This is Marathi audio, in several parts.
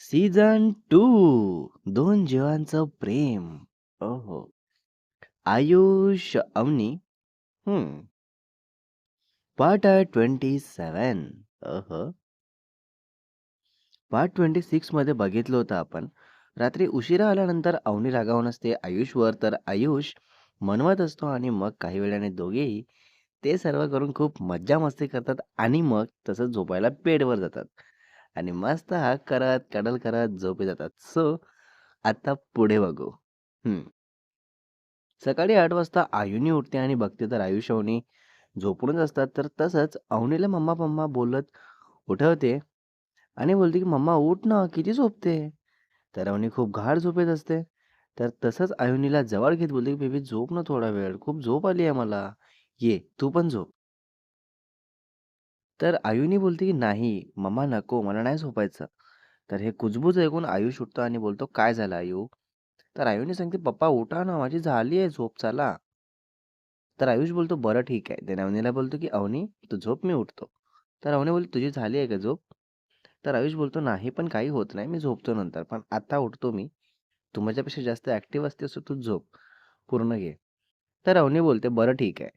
सीझन 2 दोन जीवांचं प्रेम. ओहो! आयुष, अवनी. हं. पार्ट 27. अहं. पार्ट 26 मध्ये बघितलं होतं आपण. रात्री उशिरा आल्यानंतर अवनी रागावून असते आयुषवर, तर आयुष मनवत असतो आणि मग काही वेळाने दोघेही ते सर्व करून खूप मज्जा-मस्ती करतात आणि मग तसंच झोपायला बेडवर जातात आणि मस्त हाक करत, कडल करत झोपी जातात. सो आता पुढे बघू. हं. सकाळी 8 वाजता आयुनी उठते आणि बघते तर आयुष अवनी झोपूनच असतात. तर तसंच अवनीला मम्मा-पम्मा बोलत उठवते आणि बोलते, की "मम्मा उठ ना, किती झोपते?" तर अवनी खूप गाढ झोपेत असते. तर तसंच आयुनीला जवळ घेत बोलते, "बेबी झोप ना थोडा वेळ, खूप झोप आली आहे मला. ये, तू पण झोप." तर आयुनी बोलते, की "नाही, मम्मा नको, मला नाही झोपायचं." तर हे कुजबूज ऐकून आयुष उठतो आणि बोलतो, "काय झालं आयु?" तर आयुनी सांगते, "पप्पा उठा ना, माझी झाली आहे झोप, चला." तर आयुष बोलतो, "बरं ठीक आहे." त्याने अवनीला बोलतो, की "अवनी, तू झोप, मी उठतो." तर अवनी बोलली, "तुझी झाली आहे का झोप?" तर आयुष बोलतो, "नाही, पण काही होत नाही. मी झोपतो नंतर. पण आता उठतो मी. तू माझ्यापेक्षा जास्त ॲक्टिव्ह असतेस, तर तू झोप. पूर्ण घे." तर अवनी बोलते, "बरं ठीक आहे."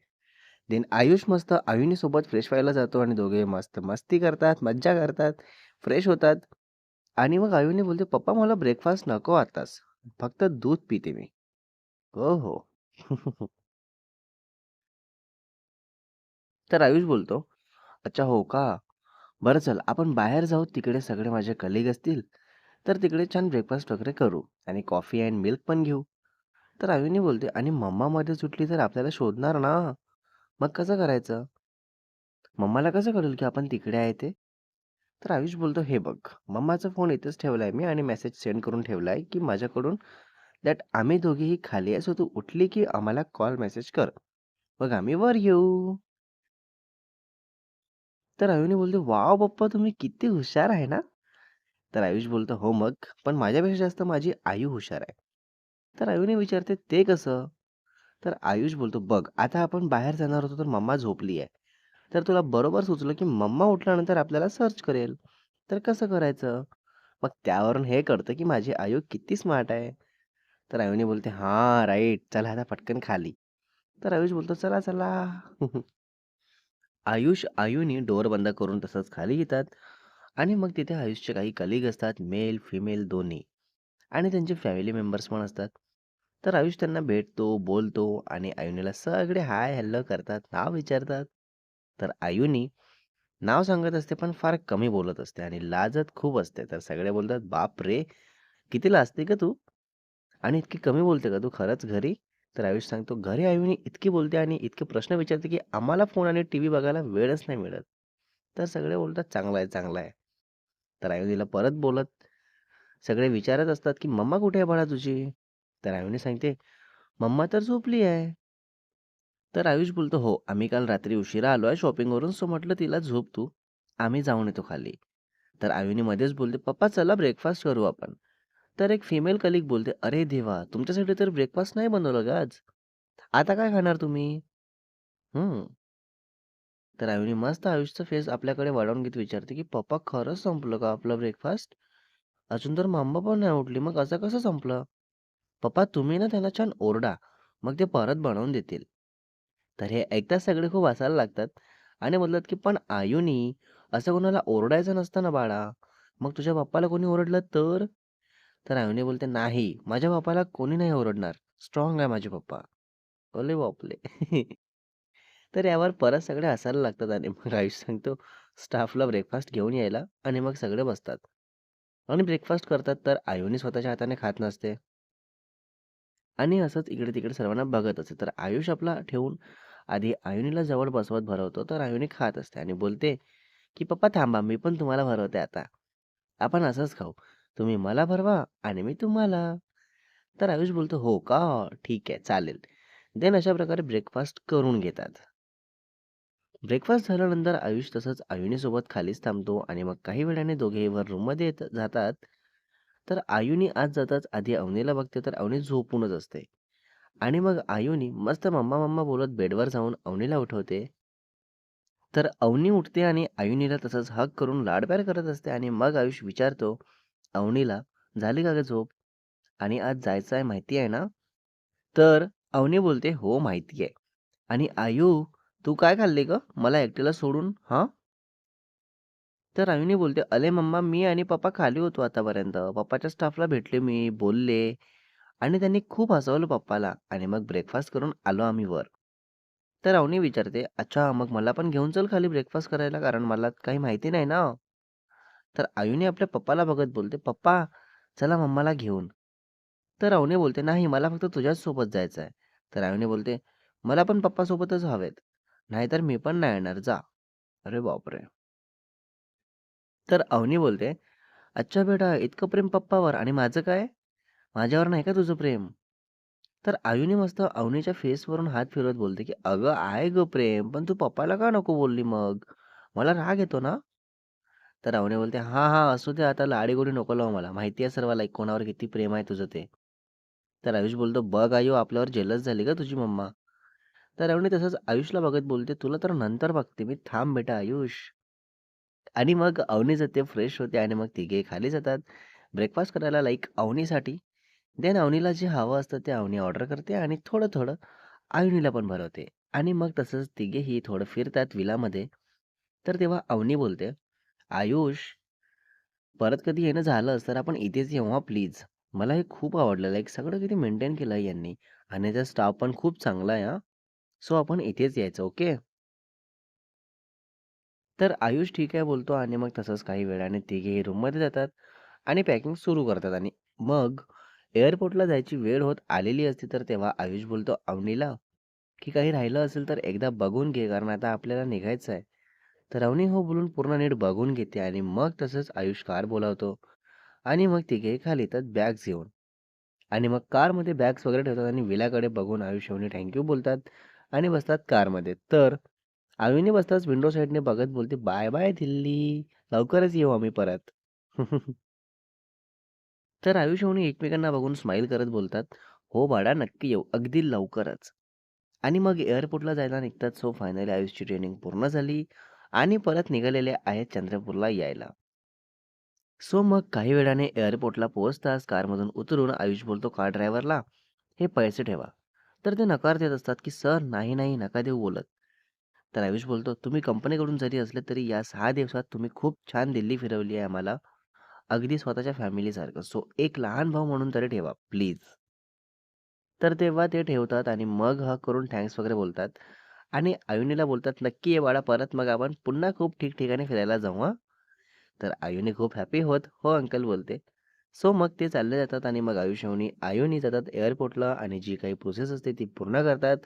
देन आयुष मस्त आयुनीसोबत फ्रेश व्हायला जातो आणि दोघे मस्त मस्ती करतात, मज्जा करतात, फ्रेश होतात आणि मग आयुनी बोलते, "पप्पा मला ब्रेकफास्ट नको आताच. फक्त दूध पिते मी." "हो, हो." तर आयुष बोलतो, "अच्छा हो का? बरं चल आपण बाहेर जाऊ. तिकडे सगळे माझे कलीग असतील. तर तिकडे छान ब्रेकफास्ट वगैरे करू आणि कॉफी अँड मिल्क पण घेऊ." तर आयुनी बोलते, "आणि मम्मा मध्ये सुटली तर आपल्याला शोधणार ना. मग कसं करायचं? मम्माला कसं कळेल की आपण तिकडे आहे ते?" तर आयुष बोलतो, "हे बघ, मम्माचा फोन इथेच ठेवलाय मी आणि मेसेज सेंड करून ठेवलाय, की माझ्याकडून दॅट आम्ही दोघेही खाली आहे. सो तू उठली की आम्हाला कॉल मेसेज कर. मग आम्ही वर येऊ." तर आयुनी बोलते, "वॉव पप्पा तुम्ही किती हुशार आहे ना?" तर आयुष बोलतो, "हो मग, पण माझ्यापेक्षा जास्त माझी आयु हुशार आहे." तर आयुने विचारते, "ते कसं?" तर आयुष बोलतो, "बघ, आता आपण बाहेर जाणार होतो तर मम्मा झोपली आहे. तर तुला बरोबर सुचलं की मम्मा उठल्यानंतर आपल्याला सर्च करेल. तर कसं करायचं?" मग त्यावरून हे कळतं की माझी आयु किती स्मार्ट आहे. तर आयुनी बोलते, "हां, राईट. चला आता पटकन खाली." तर आयुष बोलतो, "चला, चला." आयुष, आयुनी डोअर बंद करून तसंच खाली येतात आणि मग तिथे आयुषचे काही कलीग असतात, मेल, फिमेल दोन्ही आणि त्यांचे फॅमिली मेंबर्स पण असतात. तर आयुष त्यांना भेटतो, बोलतो आणि आयुनीला सगळे हाय, हॅलो करतात, नाव विचारतात. तर आयुनी नाव सांगत असते, पण फार कमी बोलत असते आणि लाजत खूप असते. तर सगळे बोलतात, "बापरे! किती लाजते गं तू आणि इतकी कमी बोलते का तू खरंच घरी?" तर आयुष सांगतो, "घरी आयुनी इतकी बोलते आणि इतके प्रश्न विचारते, की आम्हाला फोन आणि टीव्ही बघायला वेळच नाही मिळत." तर सगळे बोलतात, "चांगलं आहे, चांगलं आहे." तर आयुनीला परत बोलत सगळे विचारत असतात, की "मम्मा कुठे आहे बाळा तुझी?" तर आयुनी सांगते, "मम्मा तर झोपली आहे." तर आयुष बोलतो, "हो, आम्ही काल रात्री उशिरा आलो आहे शॉपिंगवरून, सो म्हटलं तिला झोप तू. आम्ही जाऊन येतो खाली." तर आयुनी मध्येच बोलते, "पप्पा चला ब्रेकफास्ट करू आपण." तर एक फिमेल कलीग बोलते, "अरे देवा! तुमच्यासाठी तर ब्रेकफास्ट नाही बनवलं गं आज. आता काय खाणार तुम्ही?" हं. तर आयुनी मस्त आयुषचा फेस आपल्याकडे वळवून घेत विचारते, की "पप्पा खरंच संपलं का आपलं ब्रेकफास्ट? अजून तर मम्मा पण नाही उठली. मग असं कसं संपलं?" "पप्पा तुम्ही ना त्यांना छान ओरडा. मग ते परत बनवून देतील." तर हे ऐकताच सगळे खूप हसायला लागतात आणि बोलतात, की "पण आयुनी, असं कोणाला ओरडायचं नसतं ना बाळा. मग तुझ्या पप्पाला कोणी ओरडलं तर?" तर आयुनी बोलते, "नाही, माझ्या पप्पाला कोणी नाही ओरडणार. स्ट्राँग आहे माझे पप्पा." अरे बापले! तर यावर परत सगळे हसायला लागतात आणि मग आयुष सांगतो स्टाफला ब्रेकफास्ट घेऊन यायला आणि मग सगळे बसतात आणि ब्रेकफास्ट करतात. तर आयुनी स्वतःच्या हाताने खात नसते आणि असंच इकडे-तिकडे सर्वांना बघत असते. तर आयुष आपला ठेवून आधी आयुनीला जवळ बसवत भरवतो. तर आयुनी खात असते आणि बोलते, की "पप्पा थांबा, मी पण तुम्हाला भरवते आता. आपण असंच खाऊ. तुम्ही मला भरवा आणि मी तुम्हाला." तर आयुष बोलतो, "हो का? ठीक आहे, चालेल." देन अशा प्रकारे ब्रेकफास्ट करून घेतात. ब्रेकफास्ट झाल्यानंतर आयुष तसंच आयुनीसोबत खालीच थांबतो आणि मग काही वेळाने दोघे वर रूममध्ये जातात. तर आयुनी आत जाताच आधी अवनीला बघते तर अवनी झोपूनच असते आणि मग आयुनी मस्त मम्मा मम्मा बोलत बेडवर जाऊन अवनीला उठवते. तर अवनी उठते आणि आयुनीला तसंच हग करून लाडप्यार करत असते आणि मग आयुष विचारतो, अवनीला, "झाली का गं झोप? आणि आज जायचं आहे माहिती आहे ना?" तर अवनी बोलते, "हो, माहिती आहे." आणि "आयू, तू काय खाल्ली गं? मला एकटीला सोडून, हां?" तर अवनी बोलते, "अरे मम्मा, मी आणि पप्पा खाली होतो आतापर्यंत. पप्पाच्या स्टाफला भेटले मी, बोलले आणि त्यांनी खूप हसवलं पप्पाला आणि मग ब्रेकफास्ट करून आलो आम्ही वर." तर अवनी विचारते, "अच्छा, मग मला पण घेऊन चल खाली ब्रेकफास्ट करायला, कारण मला काही माहिती नाही ना." तर आयुने आपल्या पप्पाला बघत बोलते, "पप्पा, चला मम्माला घेऊन." तर अवनी बोलते, "नाही, मला फक्त तुझ्याच सोबत जायचं आहे." तर अवनी बोलते, "मला पण पप्पासोबतच हवेत. नाहीतर मी पण नाही येणार, जा." अरे बापरे! तर अवनी बोलते, "अच्छा बेटा, इतकं प्रेम पप्पावर आणि माझं काय? माझ्यावर नाही का तुझं प्रेम?" तर आयुने मस्त अवनीच्या फेसवरून हात फिरवत बोलते, की "अगं आहे गं प्रेम, पण तू पप्पाला का नको बोलली मग? मला राग येतो ना." तर अवनी बोलते, "हां, हां, असू दे आता लाडीगोडी नको लावू मला. माहिती आहे सर्वाला कोणावर किती प्रेम आहे तुझं ते." तर आयुष बोलतो, "बघ आयु, आपल्यावर जेलस झाली का तुझी मम्मा?" तर अवनी तसंच आयुषला बघत बोलते, "तुला तर नंतर बघते मी. थांब बेटा आयुष." आणि मग अवनी जाते, फ्रेश होते आणि मग तिघे खाली जातात ब्रेकफास्ट करायला लाईक अवनीसाठी. देन अवनीला जे हवं असतं ते अवनी ऑर्डर करते आणि थोडं-थोडं आयुनीला पण भरवते. आणि मग तसंच तिघेही थोडं फिरतात विलामध्ये. तर तेव्हा अवनी बोलते, "आयुष, परत कधी येणं झालंच तर आपण इथेच येऊ हां प्लीज. मला हे खूप आवडलं. लाईक सगळं किती मेंटेन केलंय यांनी आणि त्याचा स्टाफ पण खूप चांगला आहे हां. सो आपण इथेच यायचं, ओके?" तर आयुष ठीक आहे बोलतो आणि मग तसंच काही वेळाने तिघेही रूममध्ये जातात आणि पॅकिंग सुरू करतात. आणि मग एअरपोर्टला जायची वेळ होत आलेली असते, तर तेव्हा आयुष बोलतो अवनीला, की "काही राहिलं असेल तर एकदा बघून घे, कारण आता आपल्याला निघायचं आहे." तर अवनी हो बोलून पूर्ण नीट बघून घेते आणि मग तसंच आयुष कार बोलावतो आणि मग तिघेही खाली येतात बॅग्स घेऊन. आणि मग कारमध्ये बॅग्स वगैरे ठेवतात आणि विलाकडे बघून आयुष अवनी थँक बोलतात आणि बसतात कारमध्ये. तर अवीने बसताच विंडो साईडने बघत बोलते, "बाय बाय दिल्ली. लवकरच येऊ आम्ही परत." तर आयुष आणि एकमेकांना बघून स्माईल करत बोलतात, "हो बाळा, नक्की येऊ. अगदी लवकरच." आणि मग एअरपोर्टला जायला निघतात. सो फायनली आयुषची ट्रेनिंग पूर्ण झाली आणि परत निघालेले आहेत चंद्रपूरला यायला. सो मग काही वेळाने एअरपोर्टला पोहोचताच कारमधून उतरून आयुष बोलतो कार ड्रायव्हरला, "हे पैसे ठेवा." तर ते नकार देत असतात, की "सर, नाही, नाही, नका देऊ" बोलत. तर आयुष बोलतो, "तुम्ही कंपनीकडून जरी असले तरी या 6 दिवसात तुम्ही खूप छान दिल्ली फिरवली आहे आम्हाला. अगदी स्वतःच्या फॅमिलीसारखं. सो एक लहान भाऊ म्हणून तरी ठेवा प्लीज." तर तेव्हा ते ठेवतात आणि मग हग करून थँक्स वगैरे बोलतात आणि आयुनीला बोलतात, "नक्की ये बाळा परत, मग आपण पुन्हा खूप ठिकठिकाणी फिरायला जाऊ हां." तर आयुनी खूप हॅपी होत, "हो अंकल" बोलते. सो मग ते चालले जातात आणि मग आयुष आणि आयुनी जातात एअरपोर्टला आणि जी काही प्रोसेस असते ती पूर्ण करतात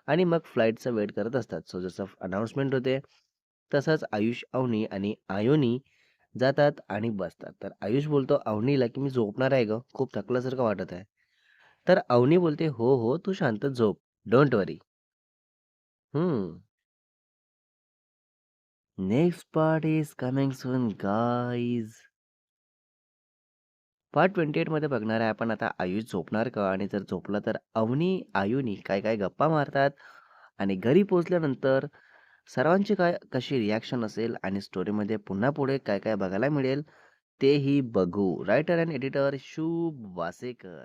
आणि मग फ्लाईटचा वेट करत असतात. सो जसं अनाउन्समेंट होते, तसंच आयुष, अवनी आणि आयुनी जातात आणि बसतात. तर आयुष बोलतो अवनीला, की "मी झोपणार आहे गं, खूप थकल्यासारखं वाटत आहे." तर अवनी बोलते, "हो, हो, तू शांत झोप. डोंट वरी." हं. Next part is coming soon guys. Part 28 मध्ये बघणार आहे आपण आता आयुष झोपणार का? आणि जर झोपला तर अवनी, आयुनी काय-काय गप्पा मारतात आणि घरी पोहोचल्यानंतर सर्वांची काय कशी रिएक्शन असेल आणि स्टोरीमध्ये पुन्हा पुढे काय-काय बघायला मिळेल तेही बघू. रायटर एंड एडिटर शुभ वासेकर.